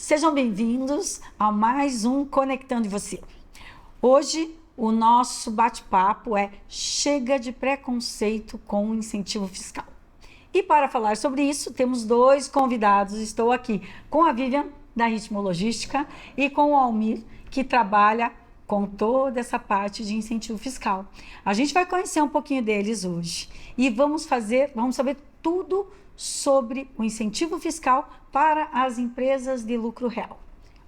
Sejam bem-vindos a mais um Conectando Você. Hoje o nosso bate-papo é Chega de preconceito com incentivo fiscal. E para falar sobre isso, temos dois convidados. Estou aqui com a Vivian, da Ritmo Logística, e com o Almir, que trabalha com toda essa parte de incentivo fiscal. A gente vai conhecer um pouquinho deles hoje e vamos saber tudo sobre o incentivo fiscal para as empresas de lucro real.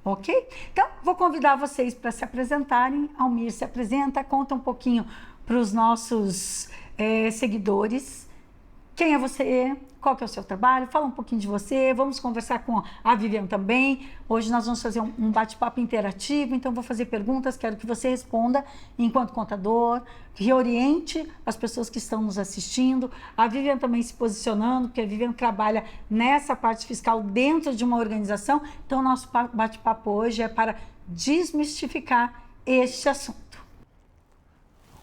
Ok? Então, vou convidar vocês para se apresentarem. Almir, se apresenta, conta um pouquinho para os nossos seguidores. Quem é você? Qual que é o seu trabalho? Fala um pouquinho de você. Vamos conversar com a Vivian também. Hoje nós vamos fazer um bate-papo interativo, então vou fazer perguntas, quero que você responda enquanto contador, que oriente as pessoas que estão nos assistindo. A Vivian também se posicionando, porque a Vivian trabalha nessa parte fiscal dentro de uma organização. Então, o nosso bate-papo hoje é para desmistificar este assunto.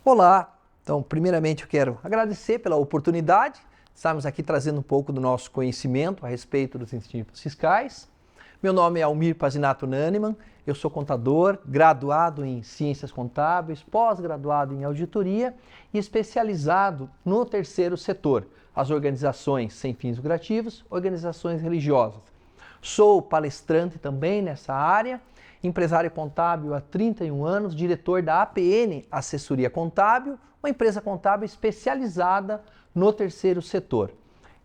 Olá! Então, primeiramente eu quero agradecer pela oportunidade. Estamos aqui trazendo um pouco do nosso conhecimento a respeito dos incentivos fiscais. Meu nome é Almir Pazinato Nannemann, eu sou contador, graduado em Ciências Contábeis, pós-graduado em Auditoria e especializado no terceiro setor, as organizações sem fins lucrativos, organizações religiosas. Sou palestrante também nessa área, empresário contábil há 31 anos, diretor da APN Assessoria Contábil, uma empresa contábil especializada no terceiro setor.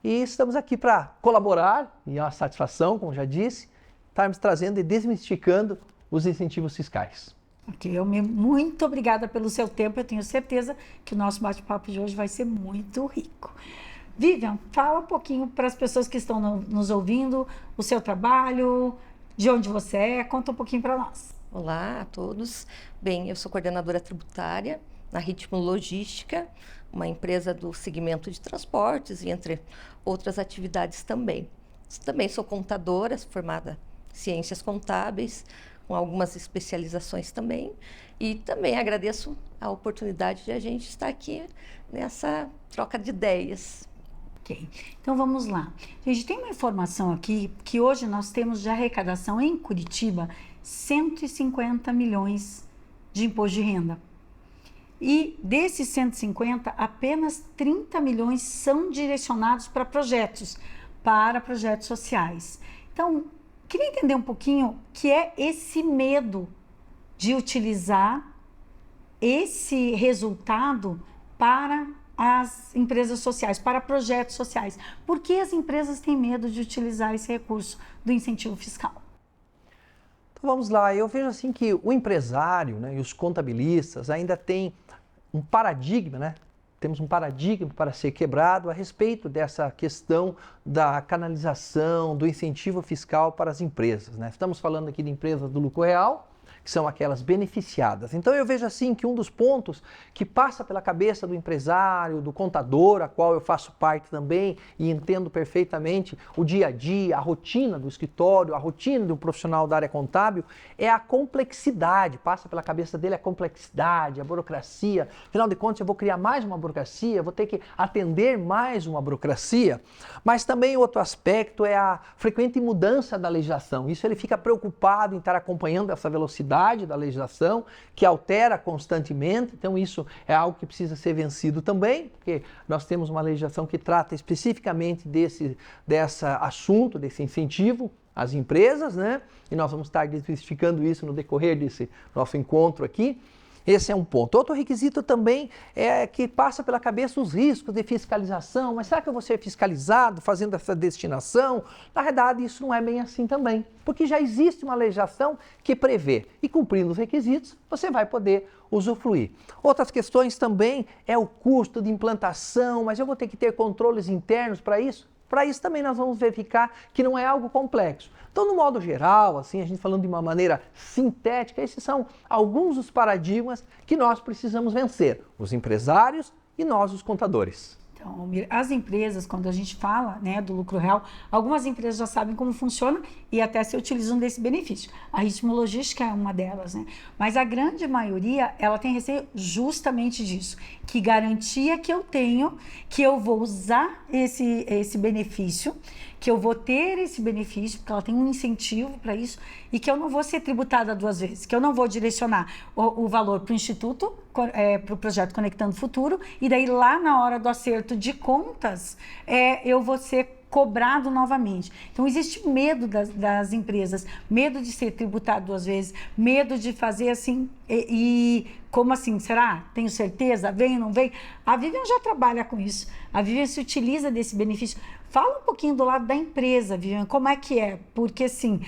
E estamos aqui para colaborar, e é uma satisfação, como já disse, estarmos trazendo e desmistificando os incentivos fiscais. Ok, muito obrigada pelo seu tempo, eu tenho certeza que o nosso bate-papo de hoje vai ser muito rico. Vivian, fala um pouquinho para as pessoas que estão nos ouvindo, o seu trabalho, de onde você é, conta um pouquinho para nós. Olá a todos. Bem, eu sou coordenadora tributária na Ritmo Logística, uma empresa do segmento de transportes e entre outras atividades também. Também sou contadora, formada em Ciências Contábeis, com algumas especializações também. E também agradeço a oportunidade de a gente estar aqui nessa troca de ideias. Ok, então vamos lá. Gente, tem uma informação aqui que hoje nós temos de arrecadação em Curitiba 150 milhões de imposto de renda. E desses 150, apenas 30 milhões são direcionados para projetos sociais. Então, queria entender um pouquinho o que é esse medo de utilizar esse resultado para as empresas sociais, para projetos sociais. Por que as empresas têm medo de utilizar esse recurso do incentivo fiscal? Então vamos lá, eu vejo assim que o empresário, né, e os contabilistas ainda têm um paradigma, né? Temos um paradigma para ser quebrado a respeito dessa questão da canalização, do incentivo fiscal para as empresas, né? Estamos falando aqui de empresas do lucro real, que são aquelas beneficiadas. Então eu vejo assim que um dos pontos que passa pela cabeça do empresário, do contador, a qual eu faço parte também e entendo perfeitamente o dia a dia, a rotina do escritório, a rotina do profissional da área contábil, é a complexidade. Passa pela cabeça dele a complexidade, a burocracia. Afinal de contas, eu vou criar mais uma burocracia, vou ter que atender mais uma burocracia. Mas também outro aspecto é a frequente mudança da legislação. Isso ele fica preocupado em estar acompanhando essa velocidade da legislação, que altera constantemente, então isso é algo que precisa ser vencido também, porque nós temos uma legislação que trata especificamente desse assunto, desse incentivo às empresas, né? E nós vamos estar desmistificando isso no decorrer desse nosso encontro aqui. Esse é um ponto. Outro requisito também é que passa pela cabeça os riscos de fiscalização. Mas será que eu vou ser fiscalizado fazendo essa destinação? Na verdade, isso não é bem assim também, porque já existe uma legislação que prevê e cumprindo os requisitos, você vai poder usufruir. Outras questões também é o custo de implantação, mas eu vou ter que ter controles internos para isso? Para isso também nós vamos verificar que não é algo complexo. Então, no modo geral, assim, a gente falando de uma maneira sintética, esses são alguns dos paradigmas que nós precisamos vencer, os empresários e nós, os contadores. Então, as empresas, quando a gente fala, né, do lucro real, algumas empresas já sabem como funciona e até se utilizam desse benefício. A Ritmo Logística é uma delas, né? Mas a grande maioria, ela tem receio justamente disso. Que garantia que eu tenho que eu vou usar esse benefício, que eu vou ter esse benefício, porque ela tem um incentivo para isso, e que eu não vou ser tributada 2 vezes, que eu não vou direcionar o valor para o Instituto, para o projeto Conectando Futuro, e daí lá na hora do acerto de contas, eu vou ser cobrado novamente. Então, existe medo das empresas, medo de ser tributado 2 vezes, medo de fazer assim, e como assim, será? Tenho certeza? Vem ou não vem? A Vivian já trabalha com isso, a Vivian se utiliza desse benefício. Fala um pouquinho do lado da empresa, Vivian, como é que é? Porque assim,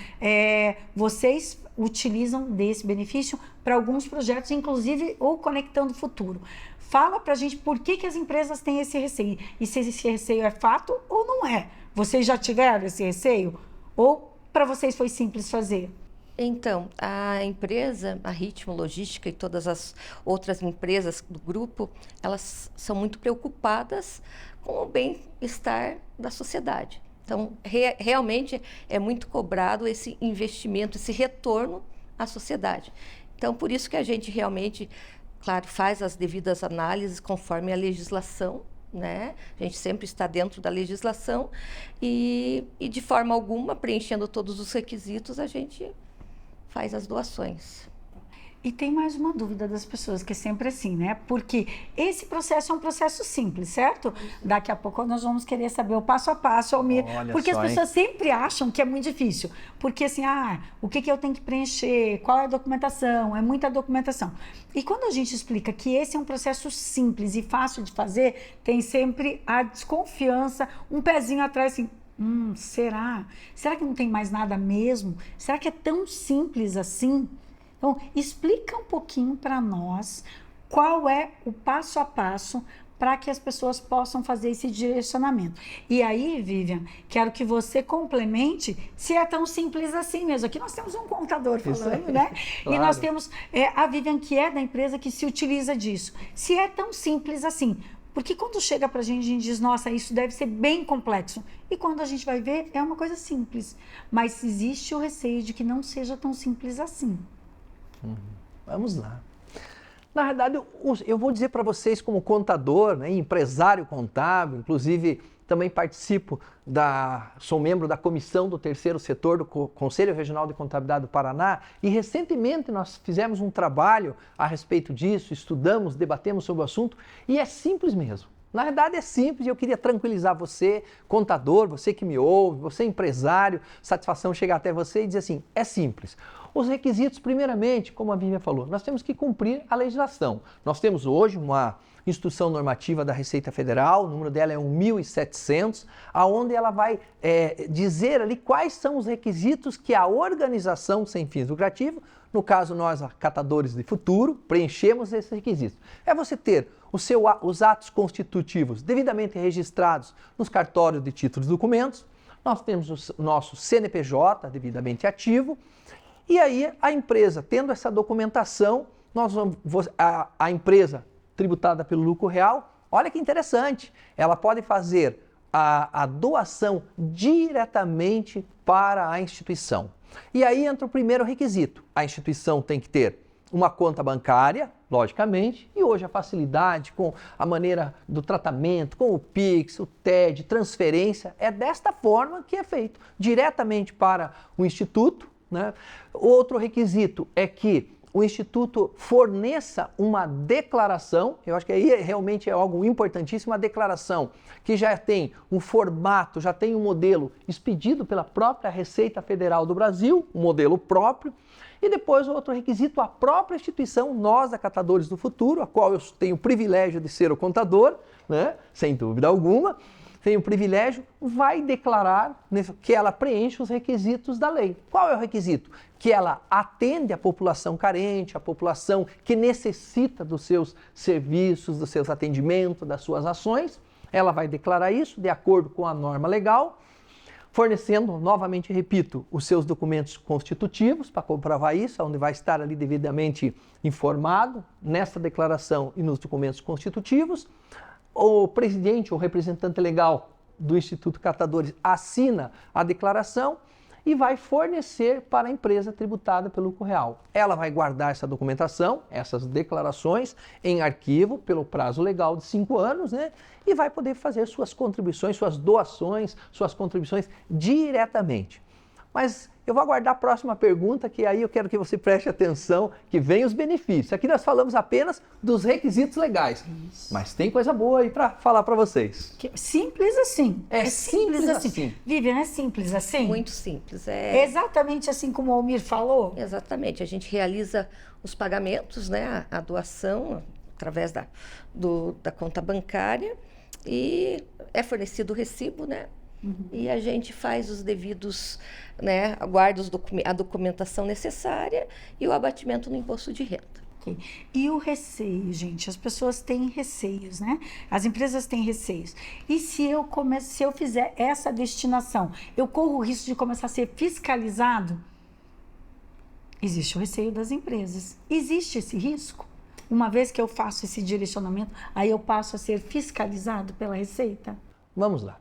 vocês utilizam desse benefício para alguns projetos, inclusive o Conectando Futuro. Fala pra gente por que as empresas têm esse receio. E se esse receio é fato ou não é. Vocês já tiveram esse receio? Ou para vocês foi simples fazer? Então, a empresa, a Ritmo Logística e todas as outras empresas do grupo, elas são muito preocupadas com o bem-estar da sociedade. Então, realmente é muito cobrado esse investimento, esse retorno à sociedade. Então, por isso que a gente realmente, claro, faz as devidas análises conforme a legislação, né? A gente sempre está dentro da legislação e de forma alguma, preenchendo todos os requisitos, a gente faz as doações. E tem mais uma dúvida das pessoas, que é sempre assim, né? Porque esse processo é um processo simples, certo? Daqui a pouco nós vamos querer saber o passo a passo, Almir, porque as pessoas sempre acham que é muito difícil. Porque assim, o que eu tenho que preencher? Qual é a documentação? É muita documentação. E quando a gente explica que esse é um processo simples e fácil de fazer, tem sempre a desconfiança, um pezinho atrás assim, será? Será que não tem mais nada mesmo? Será que é tão simples assim? Então, explica um pouquinho para nós qual é o passo a passo para que as pessoas possam fazer esse direcionamento. E aí, Vivian, quero que você complemente se é tão simples assim mesmo. Aqui nós temos um contador falando, né? Claro. E nós temos a Vivian, que é da empresa, que se utiliza disso. Se é tão simples assim, porque quando chega para a gente diz, nossa, isso deve ser bem complexo. E quando a gente vai ver, é uma coisa simples. Mas existe o receio de que não seja tão simples assim. Vamos lá. Na verdade, eu vou dizer para vocês como contador, né, empresário contábil, inclusive também sou membro da comissão do terceiro setor do Conselho Regional de Contabilidade do Paraná e recentemente nós fizemos um trabalho a respeito disso, estudamos, debatemos sobre o assunto e é simples mesmo. Na verdade é simples e eu queria tranquilizar você, contador, você que me ouve, você empresário, satisfação chegar até você e dizer assim, é simples. Os requisitos, primeiramente, como a Vivian falou, nós temos que cumprir a legislação. Nós temos hoje uma instrução normativa da Receita Federal, o número dela é 1.700, aonde ela vai dizer ali quais são os requisitos que a organização sem fins lucrativos, no caso nós, catadores de futuro, preenchemos esses requisitos. É você ter os atos constitutivos devidamente registrados nos cartórios de títulos e documentos, nós temos o nosso CNPJ devidamente ativo, e aí a empresa, tendo essa documentação, a empresa tributada pelo lucro real, olha que interessante, ela pode fazer a doação diretamente para a instituição. E aí entra o primeiro requisito, a instituição tem que ter uma conta bancária, logicamente, e hoje a facilidade com a maneira do tratamento, com o Pix, o TED, transferência, é desta forma que é feito, diretamente para o Instituto, né? Outro requisito é que o Instituto forneça uma declaração, eu acho que aí realmente é algo importantíssimo, uma declaração que já tem um formato, já tem um modelo expedido pela própria Receita Federal do Brasil, um modelo próprio, e depois outro requisito, a própria instituição, nós, da Catadores do Futuro, a qual eu tenho o privilégio de ser o contador, né? Sem dúvida alguma, tem o privilégio, vai declarar que ela preenche os requisitos da lei. Qual é o requisito? Que ela atende a população carente, a população que necessita dos seus serviços, dos seus atendimentos, das suas ações. Ela vai declarar isso de acordo com a norma legal, fornecendo, novamente repito, os seus documentos constitutivos para comprovar isso, onde vai estar ali devidamente informado nessa declaração e nos documentos constitutivos. O presidente ou representante legal do Instituto Catadores assina a declaração e vai fornecer para a empresa tributada pelo lucro real. Ela vai guardar essa documentação, essas declarações em arquivo pelo prazo legal de 5 anos, né? E vai poder fazer suas contribuições, suas doações, suas contribuições diretamente. Mas eu vou aguardar a próxima pergunta, que aí eu quero que você preste atenção, que vem os benefícios. Aqui nós falamos apenas dos requisitos legais, mas tem coisa boa aí para falar para vocês. Simples assim. É simples assim. Vivian, é simples assim? Muito simples. Exatamente assim como o Almir falou? Exatamente. A gente realiza os pagamentos, né? A doação através da conta bancária e é fornecido o recibo, né? E a gente faz os devidos, né, guarda a documentação necessária e o abatimento no imposto de renda. Okay. E o receio, gente? As pessoas têm receios, né? As empresas têm receios. E se eu fizer essa destinação, eu corro o risco de começar a ser fiscalizado? Existe o receio das empresas. Existe esse risco? Uma vez que eu faço esse direcionamento, aí eu passo a ser fiscalizado pela Receita? Vamos lá.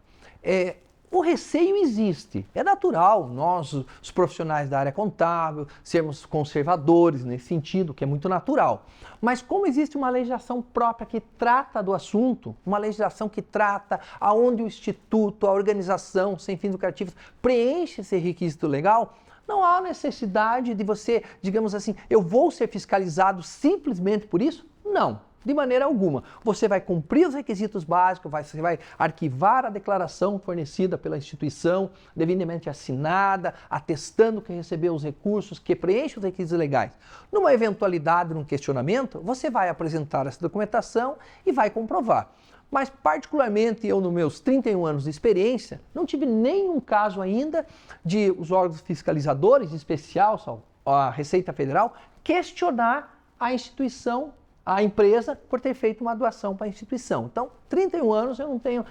O receio existe, é natural nós, os profissionais da área contábil, sermos conservadores nesse sentido, que é muito natural. Mas como existe uma legislação própria que trata do assunto, uma legislação que trata aonde o instituto, a organização sem fins lucrativos preenche esse requisito legal, não há necessidade de você, digamos assim, eu vou ser fiscalizado simplesmente por isso? Não. De maneira alguma. Você vai cumprir os requisitos básicos, você vai arquivar a declaração fornecida pela instituição, devidamente assinada, atestando que recebeu os recursos, que preenche os requisitos legais. Numa eventualidade, num questionamento, você vai apresentar essa documentação e vai comprovar. Mas, particularmente, eu, nos meus 31 anos de experiência, não tive nenhum caso ainda de os órgãos fiscalizadores, em especial a Receita Federal, questionar a instituição, a empresa, por ter feito uma doação para a instituição. Então, 31 anos eu não tenho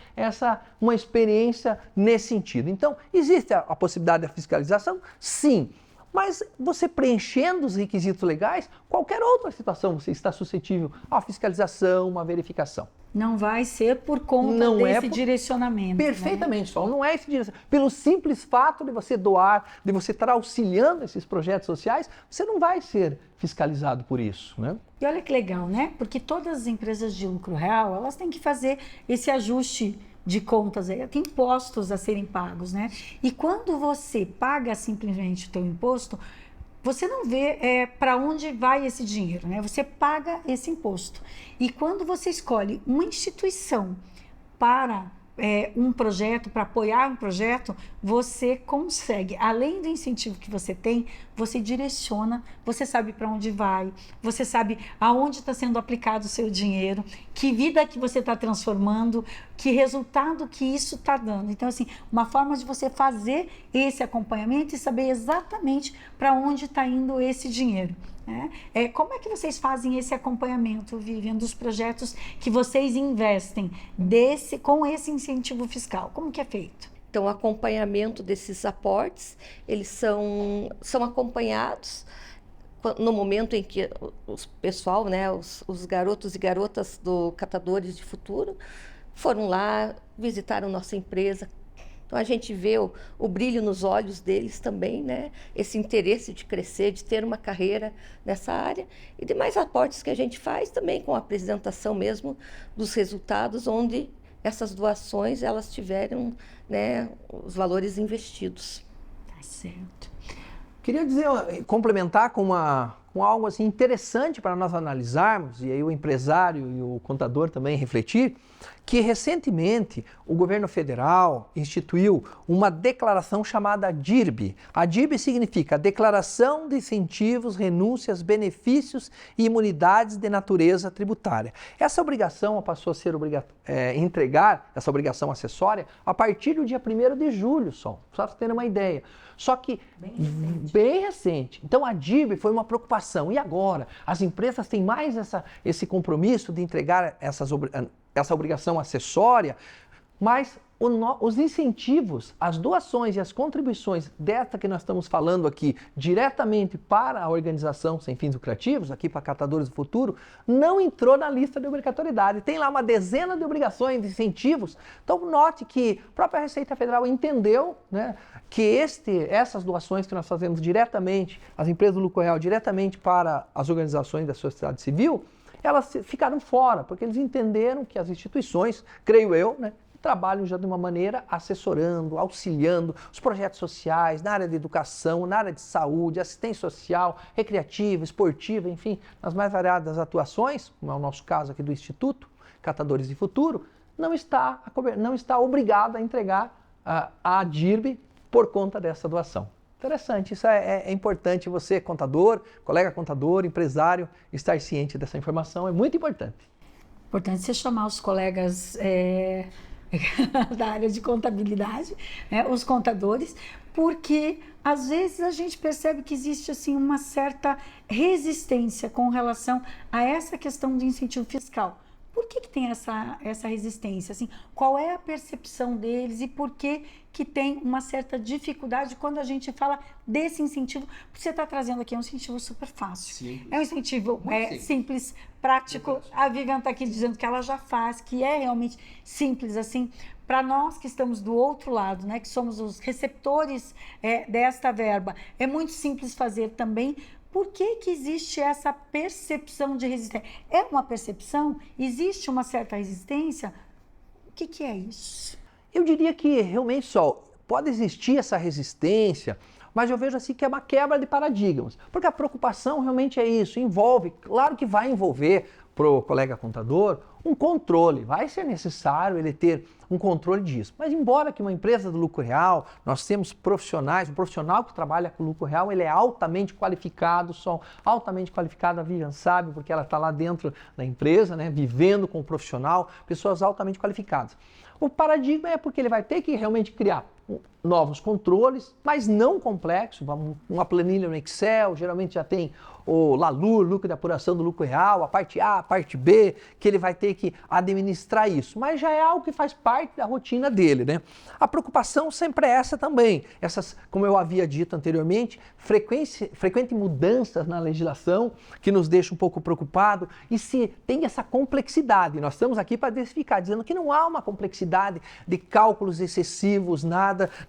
uma experiência nesse sentido. Então, existe a possibilidade da fiscalização? Sim. Mas você preenchendo os requisitos legais, qualquer outra situação você está suscetível à fiscalização, uma verificação. Não vai ser por conta desse direcionamento. Perfeitamente, Sol. Não é esse direcionamento. Pelo simples fato de você doar, de você estar auxiliando esses projetos sociais, você não vai ser fiscalizado por isso, né? E olha que legal, né? Porque todas as empresas de lucro real, elas têm que fazer esse ajuste de contas, tem impostos a serem pagos, né? E quando você paga simplesmente o teu imposto, você não vê para onde vai esse dinheiro, né? Você paga esse imposto. E quando você escolhe uma instituição para um projeto, para apoiar um projeto, você consegue, além do incentivo que você tem, você direciona, você sabe para onde vai, você sabe aonde está sendo aplicado o seu dinheiro, que vida que você está transformando, que resultado que isso está dando. Então, assim, uma forma de você fazer esse acompanhamento e saber exatamente para onde está indo esse dinheiro. Como é que vocês fazem esse acompanhamento, Vivian, dos projetos que vocês investem com esse incentivo fiscal? Como que é feito? Então, o acompanhamento desses aportes, eles são acompanhados no momento em que o pessoal, né, os garotos e garotas do Catadores de Futuro, foram lá, visitaram nossa empresa. Então, a gente vê o brilho nos olhos deles também, né? Esse interesse de crescer, de ter uma carreira nessa área. E demais aportes que a gente faz também com a apresentação mesmo dos resultados, onde essas doações elas tiveram, né, os valores investidos. Tá certo. Queria complementar com algo assim interessante para nós analisarmos, e aí o empresário e o contador também refletir, que recentemente o governo federal instituiu uma declaração chamada DIRB. A DIRB significa Declaração de Incentivos, Renúncias, Benefícios e Imunidades de Natureza Tributária. Essa obrigação passou a ser entregar, essa obrigação acessória, a partir do dia 1º de julho só para você ter uma ideia. Só que bem recente. Então a DIRB foi uma preocupação. E agora? As empresas têm mais esse compromisso de entregar essa obrigação acessória, mas os incentivos, as doações e as contribuições desta que nós estamos falando aqui, diretamente para a organização sem fins lucrativos, aqui para Catadores do Futuro, não entrou na lista de obrigatoriedade. Tem lá uma dezena de obrigações, de incentivos. Então, note que a própria Receita Federal entendeu, né, que essas doações que nós fazemos diretamente, as empresas do lucro real, diretamente para as organizações da sociedade civil, elas ficaram fora, porque eles entenderam que as instituições, creio eu, né, trabalham já de uma maneira assessorando, auxiliando os projetos sociais na área de educação, na área de saúde, assistência social, recreativa, esportiva, enfim, nas mais variadas atuações, como é o nosso caso aqui do Instituto Catadores de Futuro, não está obrigado a entregar a DIRB por conta dessa doação. Interessante, isso é importante você, contador, colega contador, empresário, estar ciente dessa informação, é muito importante. Importante você chamar os colegas da área de contabilidade, né, os contadores, porque às vezes a gente percebe que existe assim uma certa resistência com relação a essa questão do incentivo fiscal. Por que tem essa resistência? Assim, qual é a percepção deles e por que tem uma certa dificuldade quando a gente fala desse incentivo? Porque você está trazendo aqui um incentivo super fácil. Simples. É um incentivo simples, prático. A Vivian está aqui dizendo que ela já faz, que é realmente simples assim. Para nós que estamos do outro lado, né, que somos os receptores desta verba, é muito simples fazer também. Por que existe essa percepção de resistência? É uma percepção? Existe uma certa resistência? O que é isso? Eu diria que realmente só pode existir essa resistência, mas eu vejo assim que é uma quebra de paradigmas. Porque a preocupação realmente é isso, envolve, claro que vai envolver para o colega contador um controle, vai ser necessário ele ter um controle disso. Mas embora que uma empresa do lucro real, nós temos profissionais, o profissional que trabalha com lucro real, ele é altamente qualificado, a Vivian sabe, porque ela está lá dentro da empresa, né, vivendo com o profissional, pessoas altamente qualificadas. O paradigma é porque ele vai ter que realmente criar novos controles, mas não complexos, uma planilha no Excel, geralmente já tem o LALUR, lucro de apuração do lucro real, a parte A, a parte B, que ele vai ter que administrar isso, mas já é algo que faz parte da rotina dele, né? A preocupação sempre é essa também, essas, como eu havia dito anteriormente, frequente mudanças na legislação, que nos deixa um pouco preocupado, e se tem essa complexidade, nós estamos aqui para desficar, dizendo que não há uma complexidade de cálculos excessivos,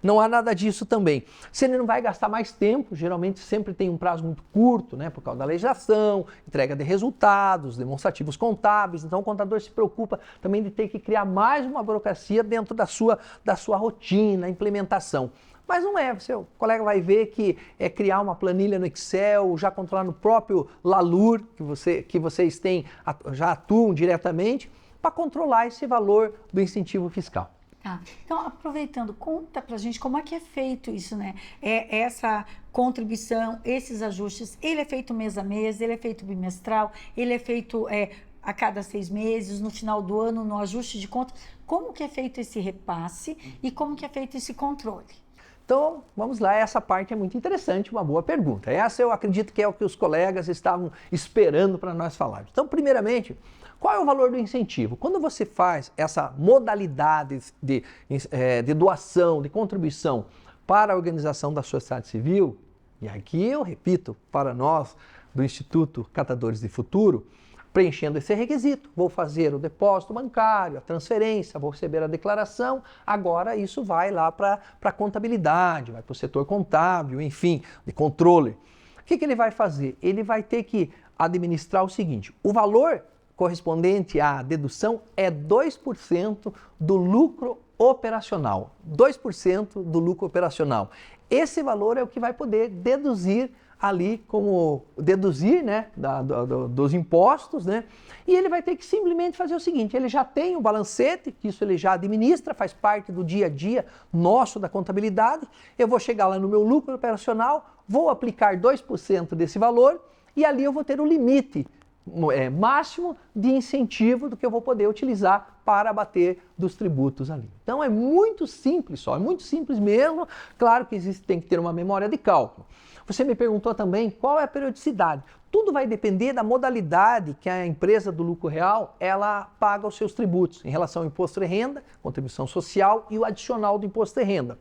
não há nada disso também. Se ele não vai gastar mais tempo, geralmente sempre tem um prazo muito curto, né, por causa da legislação, entrega de resultados, demonstrativos contábeis, então o contador se preocupa também de ter que criar mais uma burocracia dentro da sua rotina, implementação. Mas não é, o colega vai ver que é criar uma planilha no Excel, já controlar no próprio LALUR, que vocês já atuam diretamente, para controlar esse valor do incentivo fiscal. Tá. Então, aproveitando, conta pra gente como é que é feito isso, né? Essa contribuição, esses ajustes, ele é feito mês a mês, ele é feito bimestral, ele é feito a cada 6 meses, no final do ano, no ajuste de contas. Como que é feito esse repasse e como que é feito esse controle? Então, vamos lá, essa parte é muito interessante, uma boa pergunta. Essa eu acredito que é o que os colegas estavam esperando para nós falarmos. Então, primeiramente, qual é o valor do incentivo? Quando você faz essa modalidade de doação, de contribuição para a organização da sociedade civil, e aqui eu repito, para nós do Instituto Catadores de Futuro, preenchendo esse requisito, vou fazer o depósito bancário, a transferência, vou receber a declaração, agora isso vai lá para a contabilidade, vai para o setor contábil, enfim, de controle. O que ele vai fazer? Ele vai ter que administrar o seguinte, o valor correspondente à dedução é 2% do lucro operacional. 2% do lucro operacional. Esse valor é o que vai poder deduzir ali, né, dos impostos, né? E ele vai ter que simplesmente fazer o seguinte, ele já tem o balancete, que isso ele já administra, faz parte do dia a dia nosso da contabilidade, eu vou chegar lá no meu lucro operacional, vou aplicar 2% desse valor e ali eu vou ter o limite máximo de incentivo do que eu vou poder utilizar para abater dos tributos ali. Então é muito simples é muito simples mesmo, claro que tem que ter uma memória de cálculo. Você me perguntou também qual é a periodicidade. Tudo vai depender da modalidade que a empresa do lucro real ela paga os seus tributos em relação ao imposto de renda, contribuição social e o adicional do imposto de renda.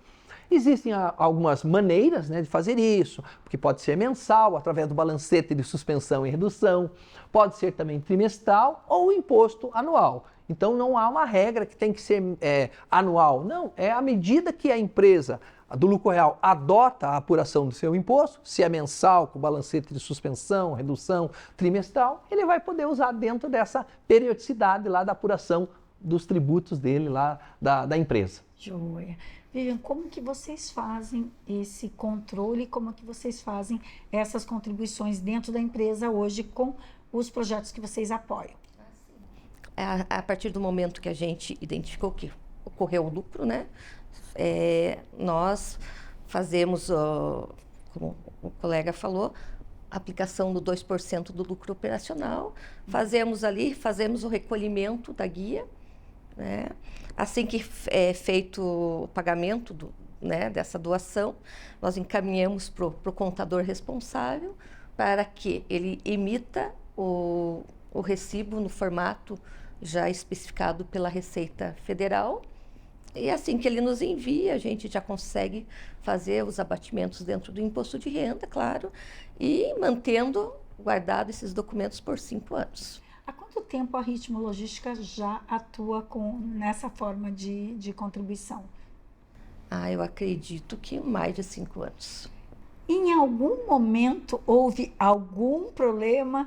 Existem algumas maneiras, né, de fazer isso, porque pode ser mensal, através do balancete de suspensão e redução, pode ser também trimestral ou imposto anual. Então não há uma regra que tem que ser anual, não, é à medida que a empresa do lucro real adota a apuração do seu imposto, se é mensal, com balancete de suspensão, redução, trimestral, ele vai poder usar dentro dessa periodicidade lá da apuração dos tributos dele lá da empresa. Joia. Vivian, como que vocês fazem esse controle, como que vocês fazem essas contribuições dentro da empresa hoje com os projetos que vocês apoiam? A partir do momento que a gente identificou que ocorreu o lucro, né? Nós fazemos, como o colega falou, a aplicação do 2% do lucro operacional, fazemos o recolhimento da guia, né? Assim que é feito o pagamento dessa doação, nós encaminhamos para o contador responsável para que ele emita o recibo no formato já especificado pela Receita Federal. E assim que ele nos envia, a gente já consegue fazer os abatimentos dentro do imposto de renda, claro, e mantendo guardado esses documentos por 5 anos. Há quanto tempo a Ritmo Logística já atua nessa forma de contribuição? Eu acredito que mais de 5 anos. Em algum momento houve algum problema,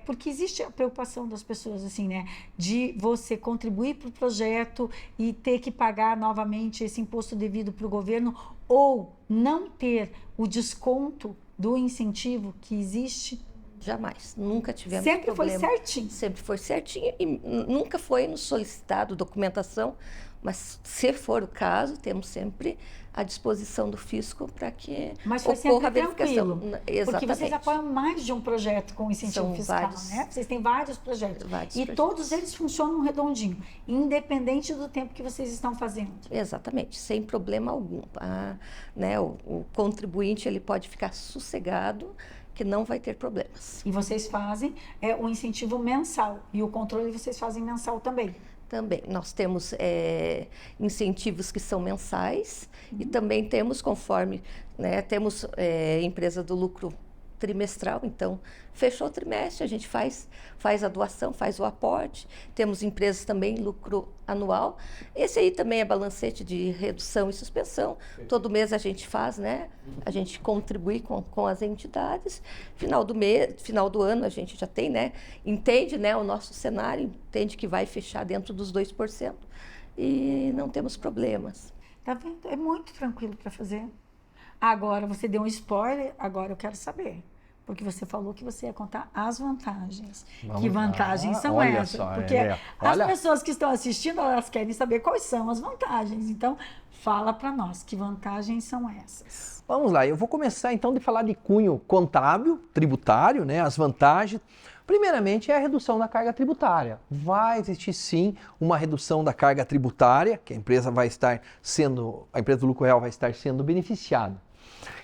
porque existe a preocupação das pessoas, assim, né, de você contribuir para o projeto e ter que pagar novamente esse imposto devido para o governo ou não ter o desconto do incentivo que existe? Jamais, nunca tivemos Sempre problema. Foi certinho? Sempre foi certinho e nunca foi nos solicitado documentação, mas se for o caso, temos sempre à disposição do fisco para que ocorra a verificação. Exatamente. Porque vocês apoiam mais de um projeto com incentivo fiscal, né? Vocês têm vários projetos. Todos eles funcionam redondinho, independente do tempo que vocês estão fazendo. Exatamente, sem problema algum. O contribuinte ele pode ficar sossegado que não vai ter problemas. E vocês fazem o incentivo mensal e o controle vocês fazem mensal também? Também. Nós temos incentivos que são mensais e também temos, conforme, temos empresa do lucro trimestral, então fechou o trimestre, a gente faz a doação, faz o aporte. Temos empresas também lucro anual. Esse aí também é balancete de redução e suspensão. Todo mês a gente faz, né? A gente contribui com as entidades. Final do ano a gente já tem, né? Entende, né, o nosso cenário, entende que vai fechar dentro dos 2% e não temos problemas. Tá vendo? É muito tranquilo para fazer. Agora, você deu um spoiler, agora eu quero saber. Porque você falou que você ia contar as vantagens. Que vantagens são essas? Porque as pessoas que estão assistindo, elas querem saber quais são as vantagens. Então, fala para nós, que vantagens são essas? Vamos lá, eu vou começar então de falar de cunho contábil, tributário, né, as vantagens. Primeiramente é a redução da carga tributária. Vai existir sim uma redução da carga tributária, que a empresa do lucro real vai estar sendo beneficiada.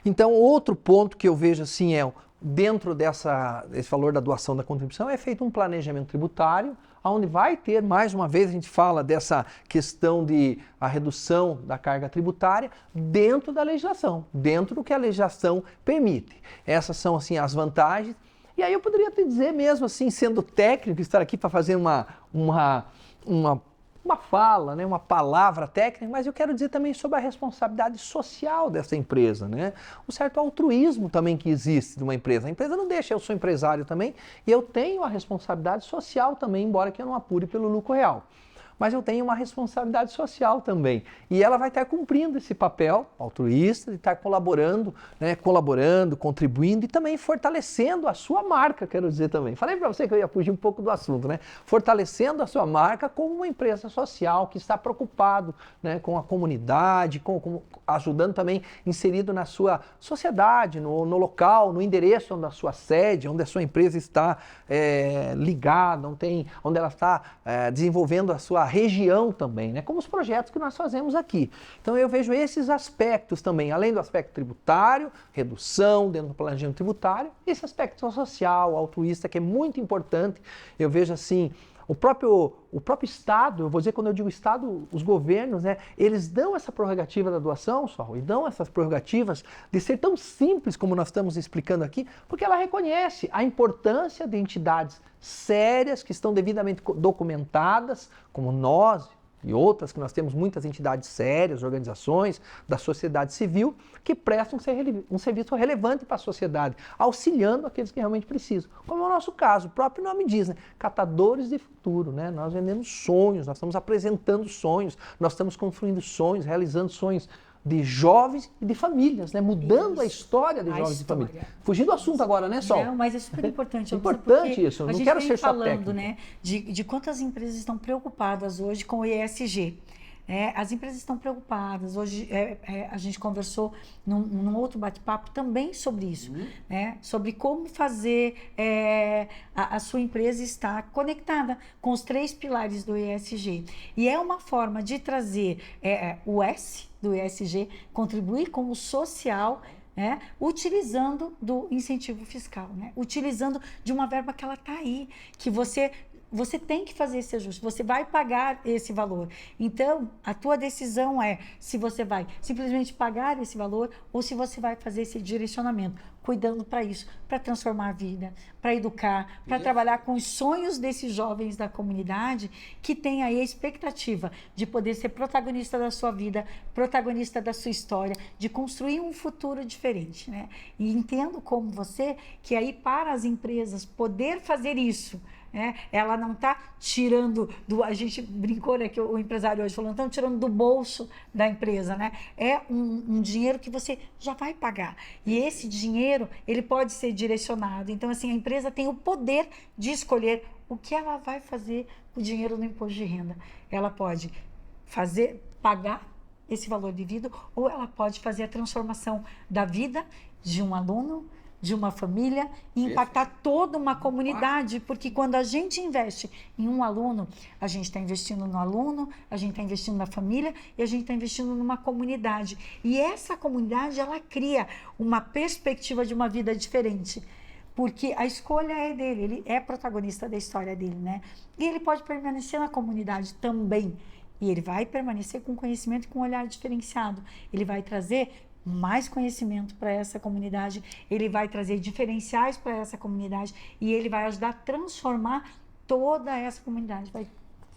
Então, outro ponto que eu vejo assim dentro desse valor da doação da contribuição é feito um planejamento tributário, onde vai ter, mais uma vez, a gente fala dessa questão de a redução da carga tributária dentro da legislação, dentro do que a legislação permite. Essas são assim as vantagens. E aí eu poderia te dizer mesmo assim, sendo técnico, estar aqui para fazer uma fala, né, uma palavra técnica, mas eu quero dizer também sobre a responsabilidade social dessa empresa, né? O certo altruísmo também que existe de uma empresa. A empresa não deixa, eu sou empresário também e eu tenho a responsabilidade social também, embora que eu não apure pelo lucro real. Mas eu tenho uma responsabilidade social também. E ela vai estar cumprindo esse papel altruísta, de estar colaborando, contribuindo e também fortalecendo a sua marca, quero dizer também. Falei para você que eu ia fugir um pouco do assunto, né? Fortalecendo a sua marca como uma empresa social que está preocupado, né, com a comunidade, ajudando também, inserido na sua sociedade, no local, no endereço onde a sua sede, onde a sua empresa está ligada, onde ela está desenvolvendo a sua sua região também, né? Como os projetos que nós fazemos aqui. Então eu vejo esses aspectos também, além do aspecto tributário, redução dentro do planejamento tributário, esse aspecto social, altruísta, que é muito importante. Eu vejo assim, o próprio Estado, eu vou dizer, quando eu digo Estado, os governos, né, eles dão essa prerrogativa da doação, Sol, e dão essas prerrogativas de ser tão simples como nós estamos explicando aqui, porque ela reconhece a importância de entidades sérias que estão devidamente documentadas, como nós e outras, que nós temos muitas entidades sérias, organizações da sociedade civil, que prestam um serviço relevante para a sociedade, auxiliando aqueles que realmente precisam. Como é o nosso caso, o próprio nome diz, né? Catadores de futuro, né? Nós vendemos sonhos, nós estamos apresentando sonhos, nós estamos construindo sonhos, realizando sonhos de jovens e de famílias, né? Mudando a história de jovens e famílias. Fugindo do assunto agora, né, Sol? Não, mas é super importante. Importante isso, eu não quero ser só técnico. A gente vem falando, né, de quantas empresas estão preocupadas hoje com o ESG. As empresas estão preocupadas. Hoje a gente conversou num outro bate-papo também sobre isso, né? Sobre como fazer a sua empresa estar conectada com os 3 pilares do ESG. E é uma forma de trazer o S do ESG, contribuir com o social, né? Utilizando do incentivo fiscal, né? Utilizando de uma verba que ela está aí, que você tem que fazer esse ajuste, você vai pagar esse valor. Então, a tua decisão é se você vai simplesmente pagar esse valor ou se você vai fazer esse direcionamento, cuidando para isso, para transformar a vida, para educar, para trabalhar com os sonhos desses jovens da comunidade que têm aí a expectativa de poder ser protagonista da sua vida, protagonista da sua história, de construir um futuro diferente, né? E entendo como você que aí para as empresas poder fazer isso, ela não está tirando a gente brincou, né, que o empresário hoje falou, não estão tirando do bolso da empresa, né? É um dinheiro que você já vai pagar. E esse dinheiro, ele pode ser direcionado. Então, assim, a empresa tem o poder de escolher o que ela vai fazer com o dinheiro do imposto de renda. Ela pode pagar esse valor devido, ou ela pode fazer a transformação da vida de um aluno, de uma família e impactar toda uma comunidade, porque quando a gente investe em um aluno, a gente está investindo no aluno, a gente está investindo na família e a gente está investindo numa comunidade. E essa comunidade, ela cria uma perspectiva de uma vida diferente, porque a escolha é dele, ele é protagonista da história dele, né? E ele pode permanecer na comunidade também, e ele vai permanecer com conhecimento e com um olhar diferenciado. Ele vai trazer mais conhecimento para essa comunidade, ele vai trazer diferenciais para essa comunidade e ele vai ajudar a transformar toda essa comunidade, vai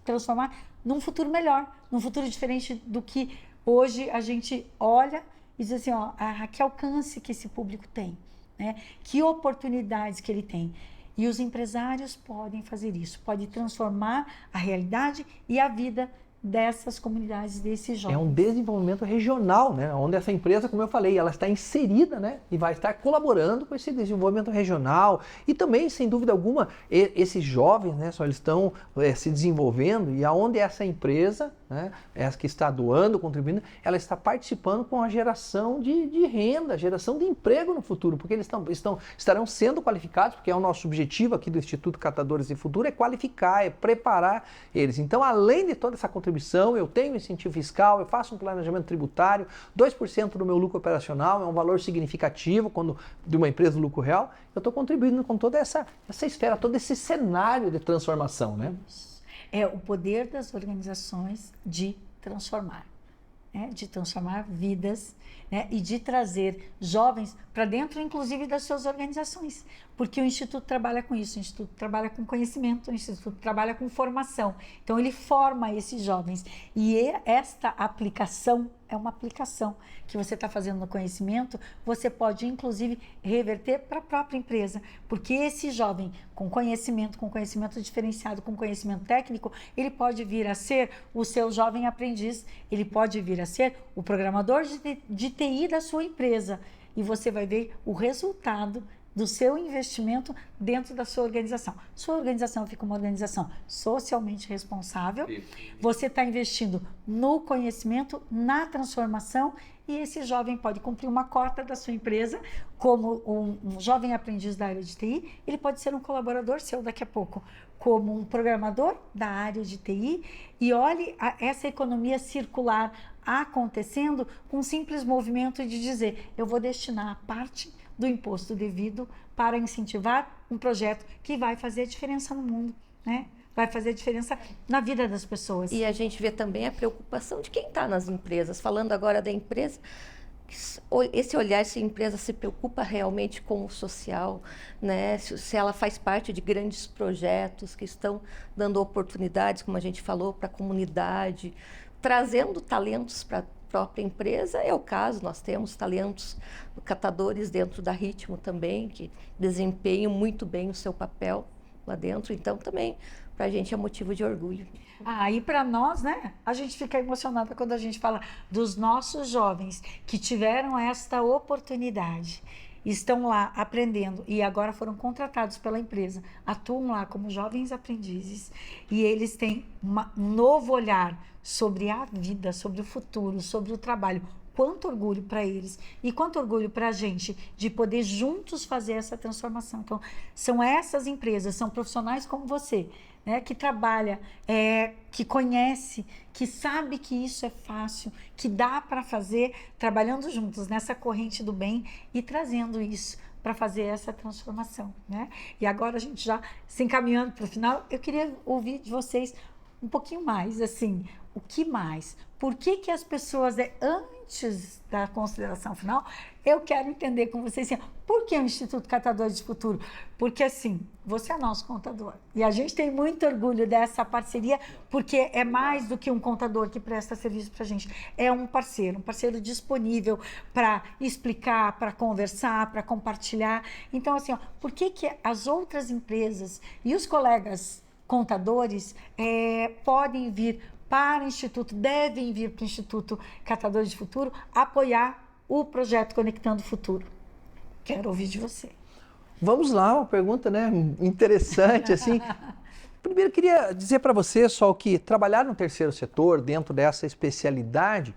transformar num futuro melhor, num futuro diferente do que hoje a gente olha e diz assim, ó, que alcance que esse público tem, né? Que oportunidades que ele tem. E os empresários podem fazer isso, podem transformar a realidade e a vida dessas comunidades, desses jovens. É um desenvolvimento regional, né? Onde essa empresa, como eu falei, ela está inserida, né? E vai estar colaborando com esse desenvolvimento regional. E também, sem dúvida alguma, esses jovens, né? Só eles estão se desenvolvendo e aonde essa empresa, né? Essa que está doando, contribuindo, ela está participando com a geração de renda, geração de emprego no futuro, porque eles estarão sendo qualificados, porque é o nosso objetivo aqui do Instituto Catadores de Futuro, é qualificar, é preparar eles. Então, além de toda essa contribuição, eu tenho incentivo fiscal, eu faço um planejamento tributário, 2% do meu lucro operacional é um valor significativo de uma empresa do lucro real, eu estou contribuindo com toda essa esfera, todo esse cenário de transformação, né? É o poder das organizações de transformar, né? De transformar vidas, né? E de trazer jovens para dentro, inclusive, das suas organizações. Porque o Instituto trabalha com isso, o Instituto trabalha com conhecimento, o Instituto trabalha com formação. Então, ele forma esses jovens. E esta aplicação é uma aplicação que você está fazendo no conhecimento, você pode, inclusive, reverter para a própria empresa. Porque esse jovem, com conhecimento diferenciado, com conhecimento técnico, ele pode vir a ser o seu jovem aprendiz, ele pode vir a ser o programador de TI da sua empresa. E você vai ver o resultado do seu investimento dentro da sua organização. Sua organização fica uma organização socialmente responsável, você está investindo no conhecimento, na transformação e esse jovem pode cumprir uma cota da sua empresa, como um jovem aprendiz da área de TI, ele pode ser um colaborador seu daqui a pouco, como um programador da área de TI, e olhe essa economia circular acontecendo com um simples movimento de dizer, eu vou destinar parte do imposto devido para incentivar um projeto que vai fazer a diferença no mundo, né? Vai fazer a diferença na vida das pessoas. E a gente vê também a preocupação de quem está nas empresas. Falando agora da empresa, esse olhar se a empresa se preocupa realmente com o social, né? Se ela faz parte de grandes projetos que estão dando oportunidades, como a gente falou, para a comunidade, trazendo talentos para a própria empresa. É o caso, nós temos talentos catadores dentro da Ritmo também, que desempenham muito bem o seu papel lá dentro, então também para a gente é motivo de orgulho. E para nós, né, a gente fica emocionada quando a gente fala dos nossos jovens que tiveram esta oportunidade, estão lá aprendendo e agora foram contratados pela empresa, atuam lá como jovens aprendizes e eles têm um novo olhar sobre a vida, sobre o futuro, sobre o trabalho. Quanto orgulho para eles e quanto orgulho para a gente de poder juntos fazer essa transformação. Então, são essas empresas, são profissionais como você, né, que trabalha, que conhece, que sabe que isso é fácil, que dá para fazer, trabalhando juntos nessa corrente do bem e trazendo isso para fazer essa transformação, né? E agora a gente já se encaminhando para o final, eu queria ouvir de vocês um pouquinho mais, assim, o que mais? Por que que as pessoas, antes da consideração final, eu quero entender com vocês, assim, por que o Instituto Catadores de Futuro? Porque, assim, você é nosso contador. E a gente tem muito orgulho dessa parceria, porque é mais do que um contador que presta serviço para a gente. É um parceiro disponível para explicar, para conversar, para compartilhar. Então, assim, por que que as outras empresas e os colegas contadores podem vir para o Instituto, devem vir para o Instituto Catadores de Futuro apoiar o projeto Conectando o Futuro? Quero ouvir de você. Vamos lá, uma pergunta, né, interessante, assim. Primeiro, eu queria dizer para você, só que trabalhar no terceiro setor, dentro dessa especialidade,